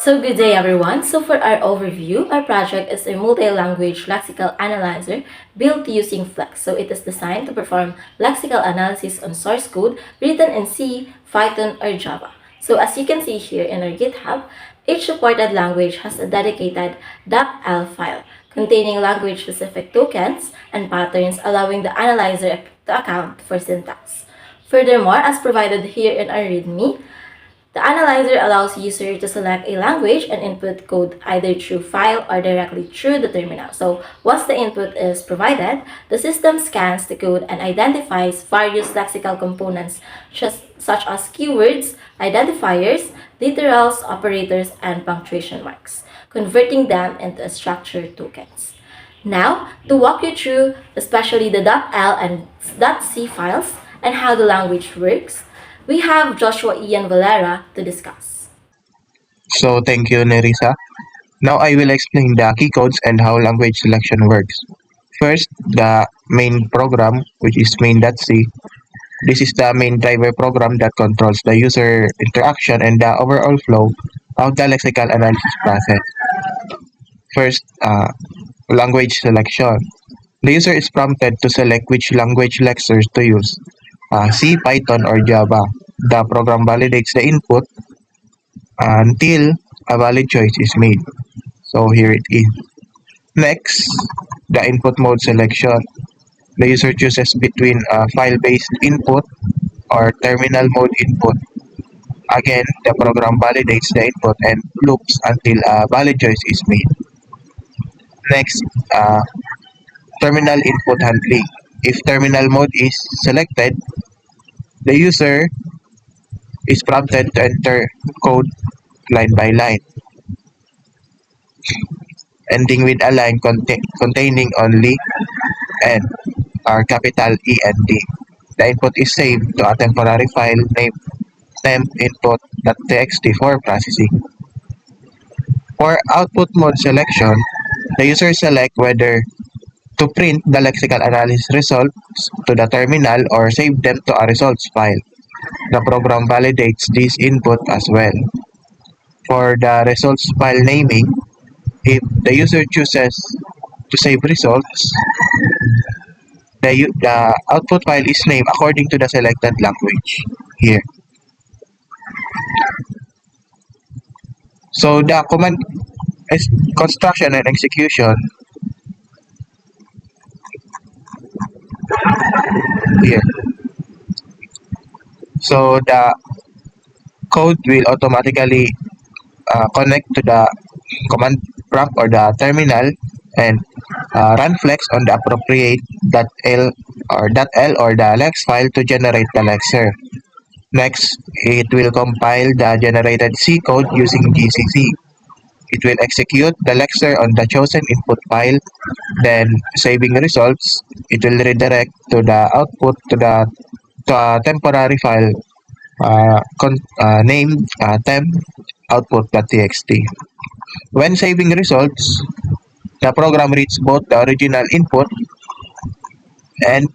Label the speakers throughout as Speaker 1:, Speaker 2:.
Speaker 1: So good day everyone. So for our overview, our project is a multi-language lexical analyzer built using Flex. So it is designed to perform lexical analysis on source code written in C, Python, or Java. So as you can see here in our GitHub, each supported language has a dedicated .l file containing language-specific tokens and patterns, allowing the analyzer to account for syntax. Furthermore, as provided here in our README, the analyzer allows user to select a language and input code either through file or directly through the terminal. So once the input is provided, the system scans the code and identifies various lexical components such as keywords, identifiers, literals, operators, and punctuation marks, converting them into structured tokens. Now, to walk you through especially the .l and .c files and how the language works, we have Joshua Ian Valera to discuss.
Speaker 2: So thank you, Nerisa. Now I will explain the key codes and how language selection works. First, the main program, which is main.c. This is the main driver program that controls the user interaction and the overall flow of the lexical analysis process. First, language selection. The user is prompted to select which language lexers to use, C, Python, or Java. The program validates the input until a valid choice is made. So here it is. Next, the input mode selection. The user chooses between file-based input or terminal mode input. Again, the program validates the input and loops until a valid choice is made. Next, terminal input handling. If terminal mode is selected, the user is prompted to enter code line by line, ending with a line containing only N or capital E and D. The input is saved to a temporary file named temp input.txt for processing. For output mode selection, the user select whether to print the lexical analysis results to the terminal or save them to a results file. The program validates this input as well. For the results file naming, if the user chooses to save results, the output file is named according to the selected language here. So the command is construction and execution here. So the code will automatically connect to the command prompt or the terminal and run flex on the appropriate .l or the lex file to generate the lexer. Next, it will compile the generated C code using GCC. It will execute the lexer on the chosen input file, then saving results, it will redirect to the output to a temporary file named temp output.txt. When saving results, the program reads both the original input and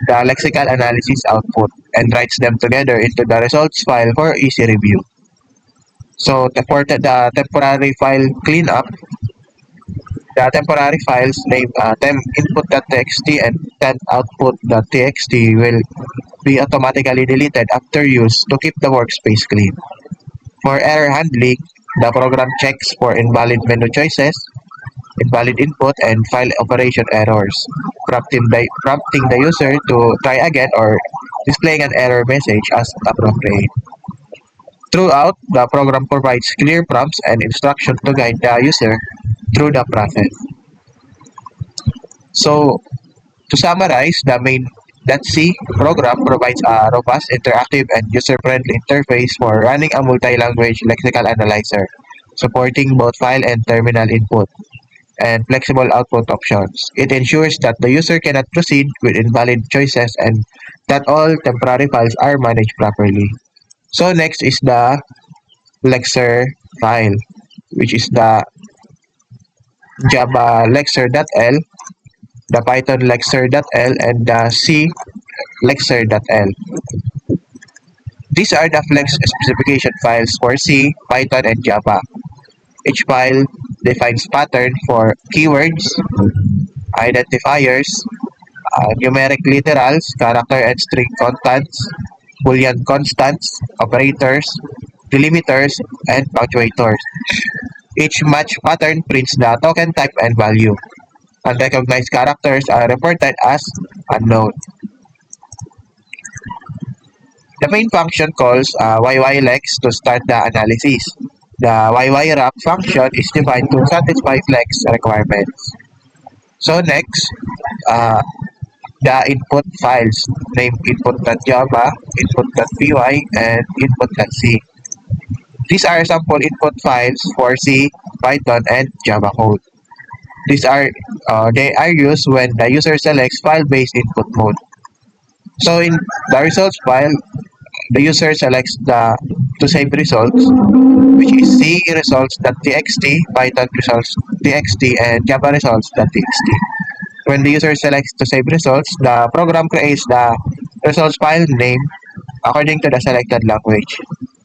Speaker 2: the lexical analysis output and writes them together into the results file for easy review. So for the temporary file cleanup, the temporary files named temp input.txt and temp output.txt will be automatically deleted after use to keep the workspace clean. For error handling, the program checks for invalid menu choices, invalid input, and file operation errors, prompting the user to try again or displaying an error message as appropriate. Throughout, the program provides clear prompts and instructions to guide the user through the process. So, to summarize, the main.c program provides a robust, interactive, and user-friendly interface for running a multi-language lexical analyzer, supporting both file and terminal input and flexible output options. It ensures that the user cannot proceed with invalid choices and that all temporary files are managed properly. So next is the lexer file, which is the Java lexer.l, the Python lexer.l, and the C lexer.l. These are the flex specification files for C, Python, and Java. Each file defines pattern for keywords, identifiers, numeric literals, character and string constants, Boolean constants, operators, delimiters, and punctuators. Each match pattern prints the token type and value. Unrecognized characters are reported as unknown. The main function calls 𝗚𝗚𝗢𝗚 to start the analysis. The 𝗚𝗚wrap function is defined to satisfy flex requirements. So next, uh, the input files named input.java, input.py, and input.c. These are sample input files for C, Python, and Java code. They are used when the user selects file-based input mode. So in the results file, the user selects the to save results, which is C results.txt, Python results.txt, and Java results.txt. When the user selects to save results, the program creates the results file name according to the selected language.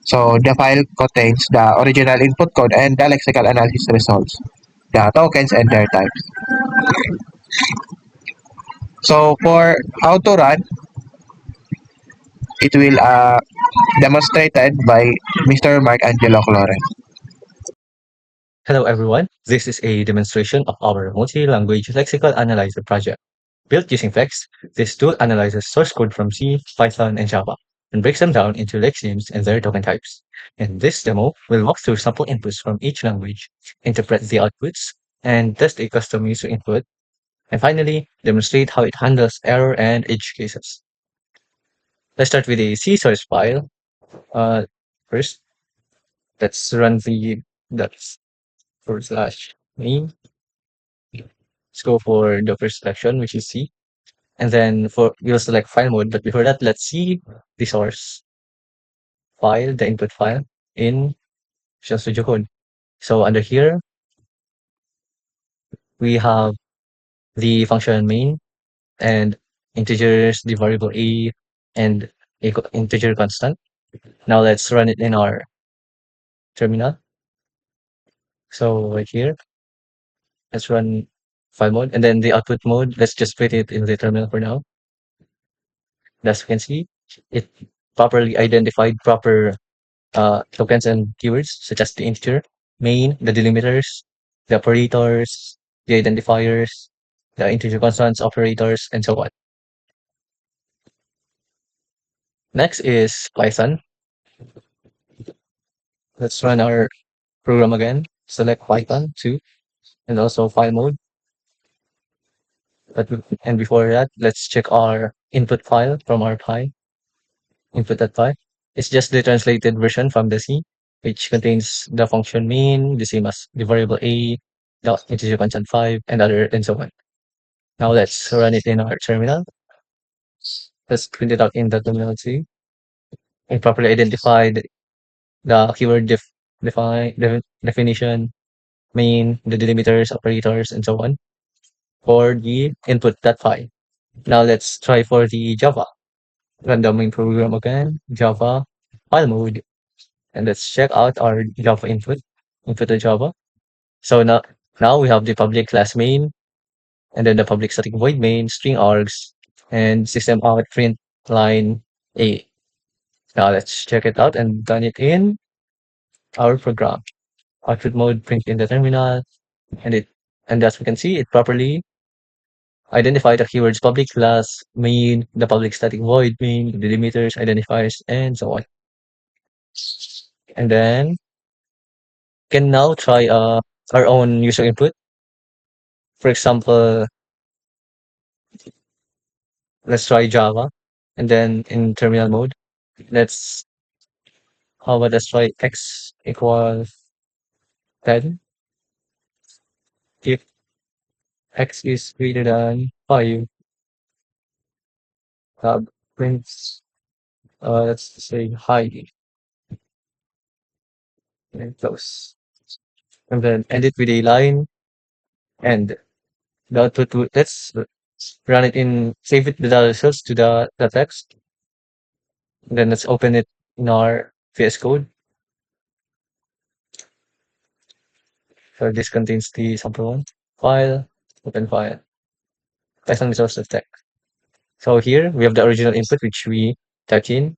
Speaker 2: So the file contains the original input code and the lexical analysis results, the tokens and their types. So for how to run, it will demonstrated by Mr. Mark Angelo Clores.
Speaker 3: Hello everyone, this is a demonstration of our multi-language lexical analyzer project. Built using Flex, this tool analyzes source code from C, Python, and Java, and breaks them down into lexemes and their token types. In this demo, we'll walk through sample inputs from each language, interpret the outputs, and test a custom user input, and finally, demonstrate how it handles error and edge cases. Let's start with a C source file. First, let's run that's /main. Let's go for the first selection, which is C. And then we'll select file mode. But before that, let's see the source file, the input file in Visual Studio Code. So under here, we have the function main and integers, the variable a, and integer constant. Now let's run it in our terminal. So right here, let's run file mode, and then the output mode, let's just put it in the terminal for now. As you can see, it properly identified proper tokens and keywords such as the integer, main, the delimiters, the operators, the identifiers, the integer constants, operators, and so on. Next is Python. Let's run our program again. Select Python 2 and also file mode. And before that, let's check our input file from our Py. Input.py. It's just the translated version from the C, which contains the function main, the same as the variable a, the integer constant 5, and so on. Now let's run it in our terminal. Let's print it out in the terminal too. And properly identified the keyword definition, main, the delimiters, operators, and so on for the input.py. Now let's try for the Java. Run the main program again, Java, file mode, and let's check out our Java input to Java. So now we have the public class main, and then the public static void main, string args, and system out print line A. Now let's check it out and run it in our program. Output mode print in the terminal, and as we can see, it properly identified the keywords public class main, the public static void main, the delimiters, identifiers, and so on. And then can now try our own user input. For example, let's try Java, and then in terminal mode, let's how about let's try x equals 10 if x is greater than 5. Prints let's say hi and close, and then end it with a line and the output let's run it in, save it with the results to the text. Then let's open it in our VS Code. So this contains the sample one file, open file, Python resource of text. So here we have the original input which we typed in.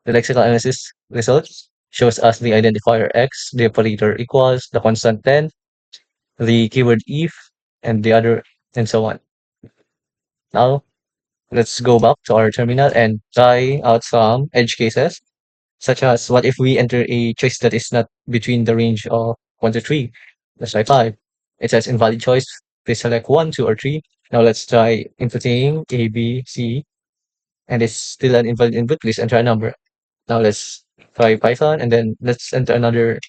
Speaker 3: The lexical analysis results shows us the identifier x, the operator equals, the constant 10, the keyword if, and the other, and so on. Now let's go back to our terminal and try out some edge cases, such as what if we enter a choice that is not between the range of 1 to 3. Let's try 5. It says invalid choice. Please select 1, 2, or 3. Now let's try inputting A, B, C, and it's still an invalid input. Please enter a number. Now let's try Python, and then let's enter another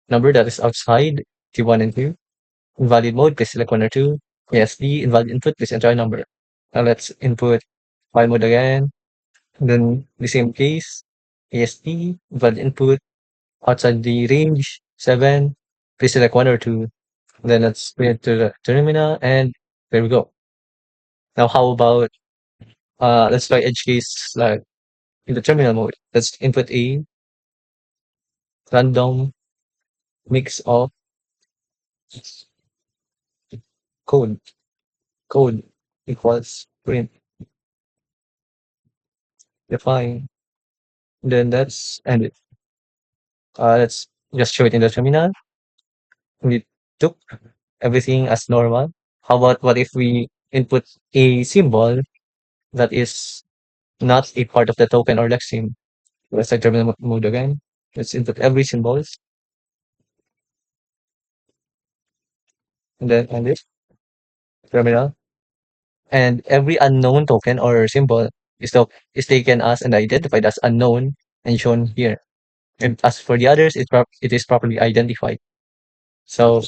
Speaker 3: number that is outside T1 and 2. Invalid mode, please select 1 or 2. ASD, invalid input, please enter a number. Now let's input file mode again. And then the same case, ASD, invalid input, outside the range, 7. Please select 1 or 2. Then let's bring it to the terminal, and there we go. Now how about, let's try edge case like in the terminal mode. Let's input a random mix of code. Code equals print define. Then let's end it. Let's just show it in the terminal. We took everything as normal. How about what if we input a symbol that is not a part of the token or lexeme? Let's try terminal mode again. Let's input every symbols and then end it. Terminal. And every unknown token or symbol is taken as and identified as unknown and shown here. And as for the others, it is properly identified. So,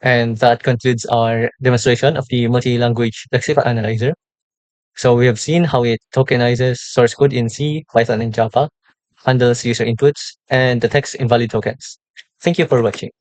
Speaker 3: and that concludes our demonstration of the multi-language lexical analyzer. So we have seen how it tokenizes source code in C, Python, and Java, handles user inputs, and detects invalid tokens. Thank you for watching.